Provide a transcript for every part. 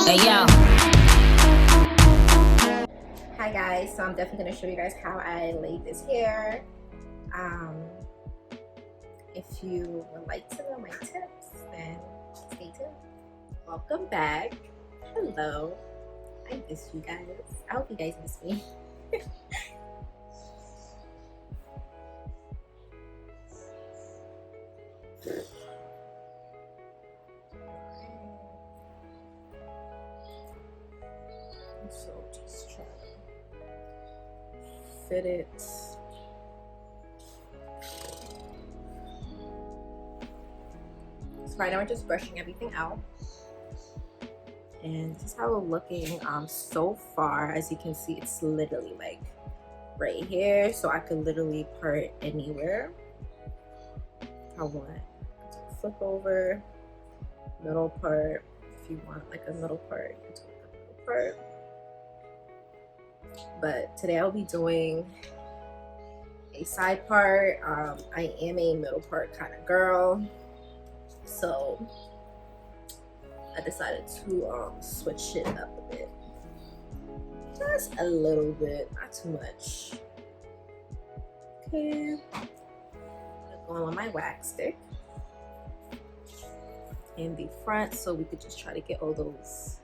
Hey, yo. Hi guys, so I'm definitely going to show you guys how I laid this hair. If you would like to know my tips, then stay tuned. Welcome back. Hello. I miss you guys. I hope you guys miss me. So just try to fit it. So right now we're just brushing everything out. And this is how it's looking so far. As you can see, it's literally like right here. So I could literally part anywhere I want. Flip over, middle part. If you want like a middle part, you can do a middle part. But today I'll be doing a side part. I am a middle part kind of girl, so I decided to switch it up a bit, just a little bit, not too much. Okay, I'm gonna go on my wax stick in the front, so we could just try to get all those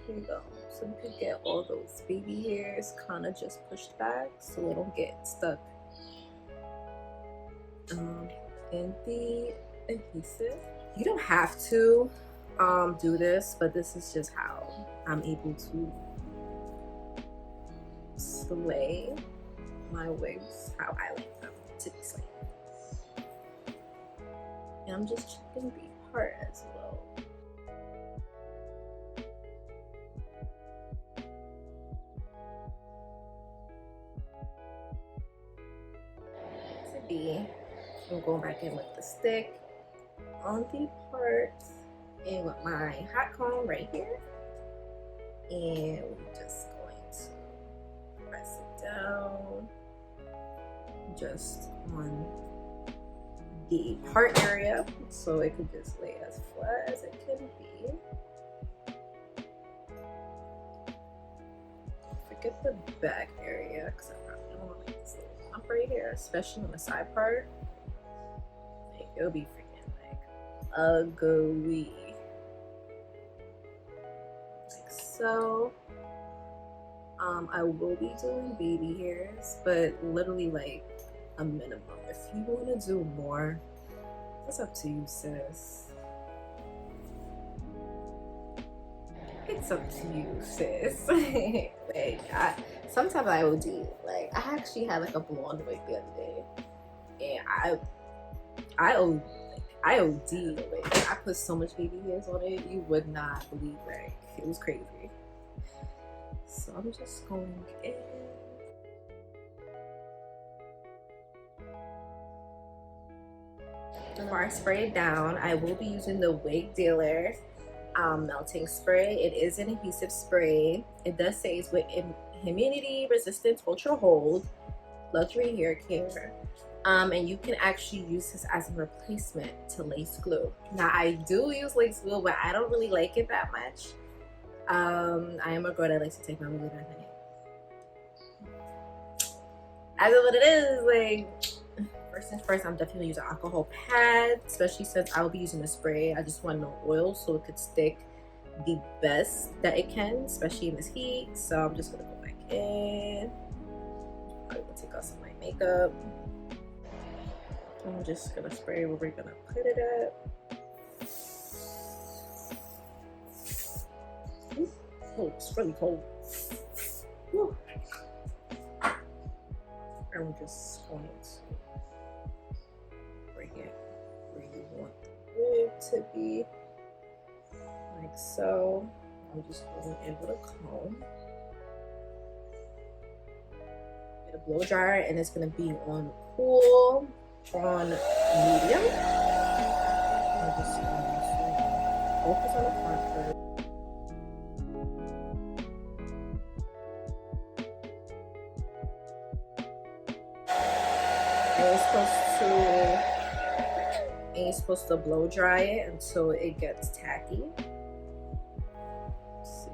here you go. So we could get all those baby hairs kind of just pushed back so they don't get stuck in the adhesive. You don't have to do this, but this is just how I'm able to slay my wigs how I like them to be slayed. And I'm just checking the part as well. I'm going back in with the stick on the parts and with my hot comb right here, and we're just going to press it down just on the part area so it could just lay as flat as it can be. Forget the back area because I probably don't want to make this little bump right here, especially on the side part. Like, it'll be freaking like ugly, like so. I will be doing baby hairs, but literally like a minimum. If you want to do more, it's up to you, sis. It's up to you, sis. Like, sometimes I OD. Like, I actually had like a blonde wig the other day, and I OD. Like, I put so much baby hairs on it, you would not believe. Like, it was crazy. So I'm just going in. Before I spray it down, I will be using the Wig Dealer melting spray. It is an adhesive spray. It does say it's with humidity resistant ultra hold luxury hair care, and you can actually use this as a replacement to lace glue. Now I do use lace glue, but I don't really like it that much. I am a girl that likes to take my wig back in it. As of what it is, like, first things first, I'm definitely using alcohol pad, especially since I will be using a spray. I just want no oil so it could stick the best that it can, especially in this heat. So I'm just gonna go back in. I'm gonna take off some of my makeup. I'm just gonna spray where we're gonna put it at. Oh, it's really cold. Whew. And we're just going to bring it where you want the wig to be, like so. I'm just going in with a comb. Get a blow dryer, and it's going to be on cool, on medium. I'm just going to focus on the front first. I was supposed to and you're supposed to blow dry it until it gets tacky. Let's see.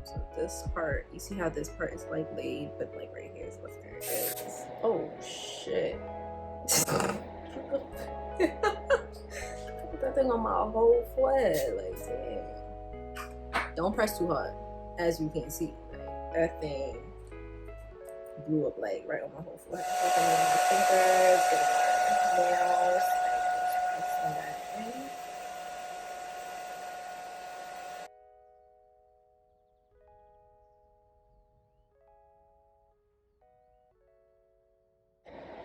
So this part, you see how this part is like laid, but like right here is what there is. Oh shit. Put that thing on my whole forehead, like damn. Don't press too hard, as you can see. Like, that thing blew up like right on my whole forehead. Getting on my fingers, getting on my nails, like just pressing that in.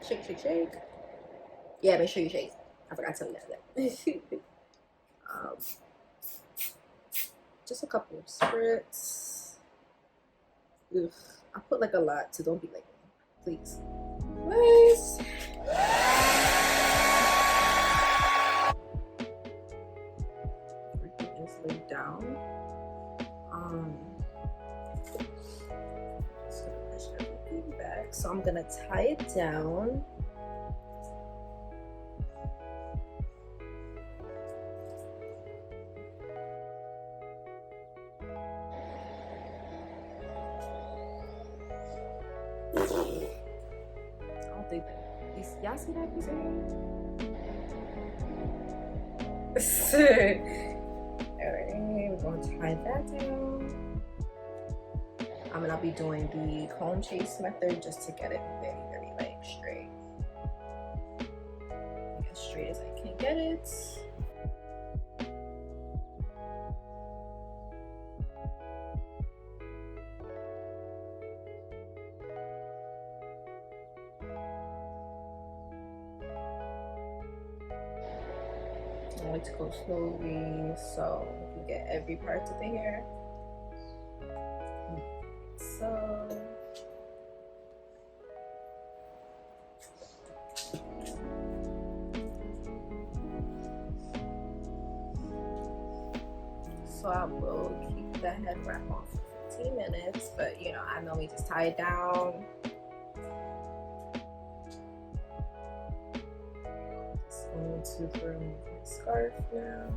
Shake, shake, shake. Yeah, make sure you shake. I forgot to tell you that. um, just a couple of spritz. Ugh, I put like a lot, so don't be like me, please. Nice. Everything is laid down. Just gonna push everything back. So I'm gonna tie it down. Y'all see that piece of hair? Alright, we're going to tie that down. I'm gonna be doing the comb chase method just to get it very, very like straight. As straight as I can get it. I like to go slowly so you can get every part of the hair. So I will keep that head wrap on for 15 minutes, but you know, I normally just tie it down. Just going to remove my scarf now.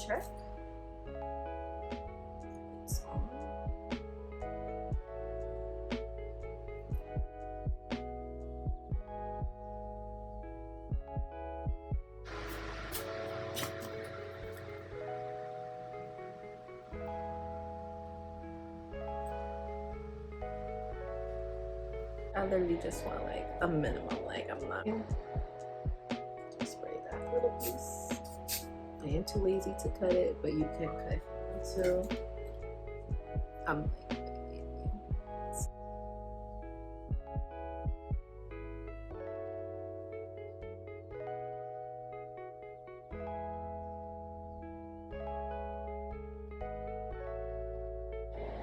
Check. It's on. I literally just want like a minimum, like I'm not spray that little piece. I am too lazy to cut it, but you can cut if you want to. I'm like,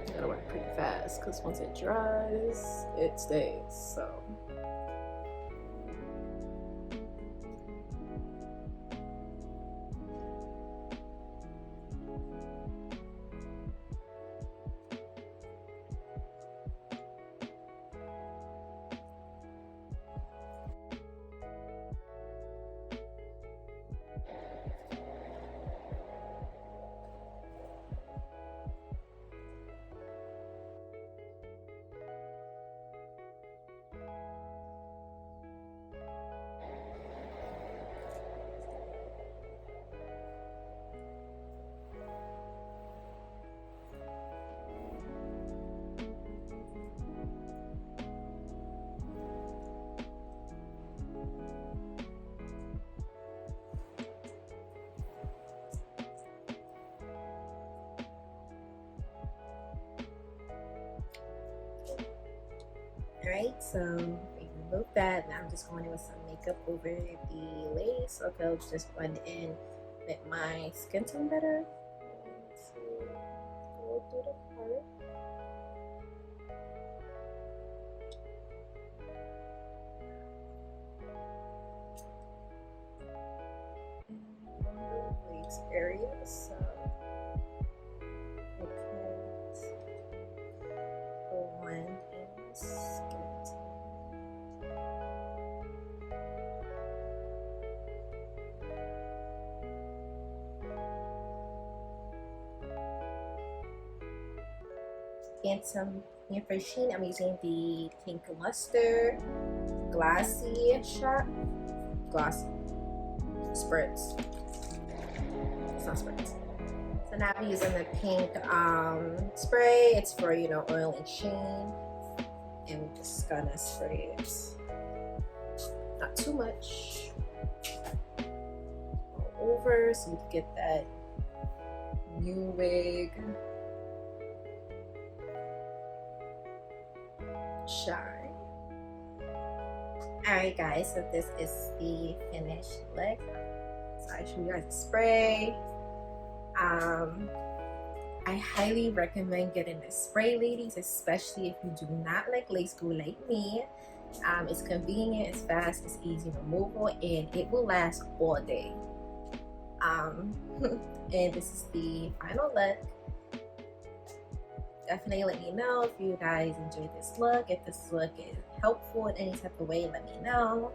you gotta work pretty fast because once it dries, it stays. So. Alright, so we remove that. Now I'm just going in with some makeup over the lace, so it'll just blend in with my skin tone better. So go through the part. area, so it can blend in the skin. And some for sheen, I'm using the Pink Luster Glossy shot. Glossy. Spritz. It's not spritz. So now I'm using the pink spray. It's for, you know, oil and sheen. And we're just gonna spray it. Not too much. All over so you can get that new wig shine. Alright guys, so this is the finished look. So I show you guys the spray. I highly recommend getting this spray, ladies, especially if you do not like lace glue like me. It's convenient, it's fast, it's easy removal, and it will last all day. And this is the final look. Definitely let me know if you guys enjoyed this look. If this look is helpful in any type of way, let me know.